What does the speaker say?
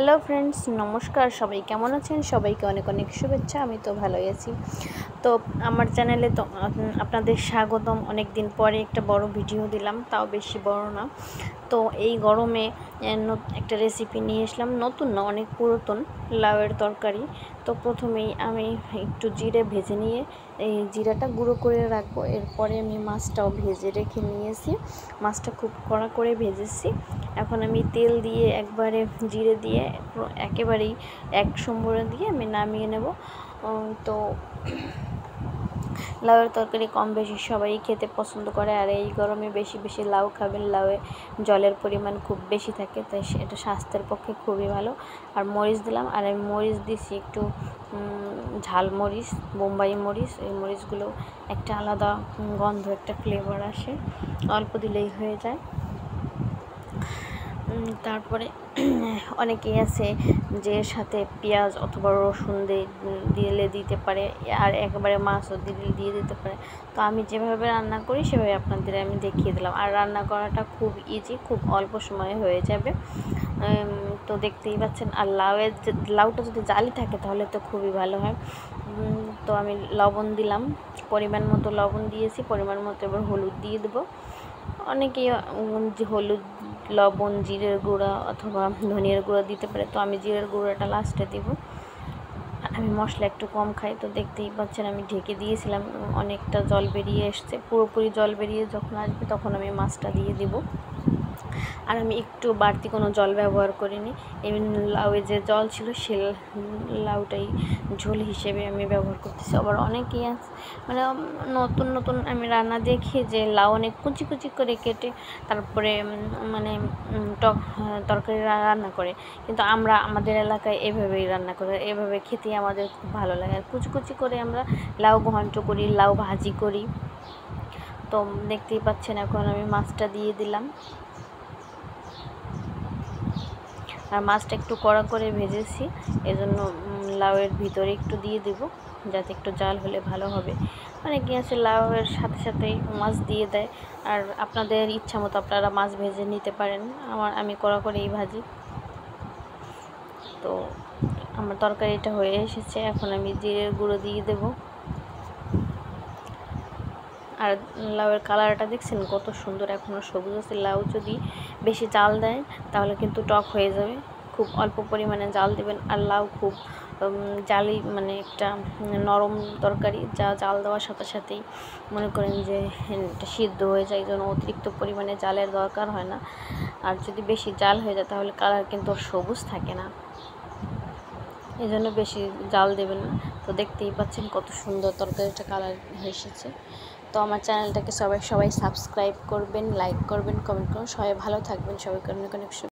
Hello friends, নমস্কার। সবাই কেমন আছেন? সবাইকে অনেক অনেক শুভেচ্ছা। আমি তো ভালোই আছি। তো আমার চ্যানেলে তো আপনাদের স্বাগতম। অনেক দিন পরে একটা বড় ভিডিও দিলাম, তাও বেশি বড় না। তো এই গরমে একটা রেসিপি নিয়ে আসলাম, নতুন না, অনেক পুরাতন, লাউয়ের তরকারি। তো প্রথমেই আমি একটু জিরে ভেজে নিয়ে এই জিরাটা গুঁড়ো করে রাখবো। এরপরে আমি মাছটাও ভেজে রেখে নিয়েছি, মাছটা খুব কড়া করে ভেজেছি। এখন আমি তেল দিয়ে একবারে জিরে দিয়ে একেবারেই এক সম্বরে দিয়ে আমি নামিয়ে নেব। তো লাউয়ের তরকারি কম বেশি সবাই খেতে পছন্দ করে, আর এই গরমে বেশি বেশি লাউ খাবেন। লাউয়ে জলের পরিমাণ খুব বেশি থাকে, তাই এটা স্বাস্থ্যের পক্ষে খুবই ভালো। আর মরিচ দিলাম, আর আমি মরিচ দিছি একটু ঝাল মরিচ, বোম্বাই মরিচ। এই মরিচগুলো একটা আলাদা গন্ধ, একটা ফ্লেভার আসে, অল্প দিলেই হয়ে যায়। তারপরে অনেকেই আছে যে সাথে পেঁয়াজ অথবা রসুন দিতে পারে, আর একেবারে মাছও দিয়ে দিতে পারে। তো আমি যেভাবে রান্না করি সেভাবে আপনাদের আমি দেখিয়ে দিলাম। আর রান্না করাটা খুব ইজি, খুব অল্প সময়ে হয়ে যাবে। তো দেখতেই পাচ্ছেন। আর লাউটা যদি জালি থাকে তাহলে তো খুবই ভালো হয়। তো আমি লবণ দিলাম, পরিমাণ মতো লবণ দিয়েছি, পরিমাণ মতো এবার হলুদ দিয়ে দেবো। অনেকেই হলুদ, লবণ, জিরের গুঁড়া অথবা ধনিয়ার গুঁড়া দিতে পারে, তো আমি জিরের গুঁড়াটা লাস্টে দিব। আমি মশলা একটু কম খাই, তো দেখতেই পাচ্ছেন আমি ঢেকে দিয়েছিলাম। অনেকটা জল বেরিয়ে এসছে, পুরোপুরি জল বেরিয়ে যখন আসবে তখন আমি মাছটা দিয়ে দিব। আর আমি একটু বাড়তি কোনো জল ব্যবহার করিনি। লাউয়ে যে জল ছিল সে লাউটাই ঝোল হিসেবে আমি ব্যবহার করতেছি। আবার অনেকেই আছে মানে নতুন নতুন আমি রান্না দেখি যে লাউ অনেক কুচি কুচি করে কেটে তারপরে মানে তরকারি রান্না করে, কিন্তু আমরা আমাদের এলাকায় এভাবেই রান্না করি। এভাবে খেতে আমাদের খুব ভালো লাগে। আর কুচি কুচি করে আমরা লাউ ঘন্ট করি, লাউ ভাজি করি। তো দেখতেই পাচ্ছেন এখন আমি মাছটা দিয়ে দিলাম। আর মাছটা একটু কড়া করে ভেজেছি, এজন্য লাউয়ের ভিতরে একটু দিয়ে দেব, যাতে একটু জাল হলে ভালো হবে। অনেকে আছে লাউয়ের সাথে সাথেই মাছ দিয়ে দেয়, আর আপনাদের ইচ্ছা মতো আপনারা মাছ ভেজে নিতে পারেন। আমি কড়া করেই ভাজি। তো আমার তরকারিটা হয়ে এসেছে, এখন আমি জিরের গুঁড়ো দিয়ে দেব। আর লাউয়ের কালারটা দেখছেন কত সুন্দর, এখনও সবুজ আছে। লাউ যদি বেশি জাল দেয় তাহলে কিন্তু টক হয়ে যাবে। খুব অল্প পরিমাণে জাল দেবেন। আর লাউ খুব জালি, মানে একটা নরম তরকারি, যা জাল দেওয়ার সাথে সাথেই মনে করেন যে এটা সিদ্ধ হয়ে যায়, এই জন্য অতিরিক্ত পরিমাণে জালের দরকার হয় না। আর যদি বেশি জাল হয়ে যায় তাহলে কালার কিন্তু সবুজ থাকে না, এই জন্য বেশি জাল দেবেন না। তো দেখতেই পাচ্ছেন কত সুন্দর তরকারিটা কালার এসেছে। তো আমার চ্যানেলটাকে সবাই সাবস্ক্রাইব করবেন, লাইক করবেন, কমেন্ট করবেন। সবাই ভালো থাকবেন, সবাইকে অনেক অনেক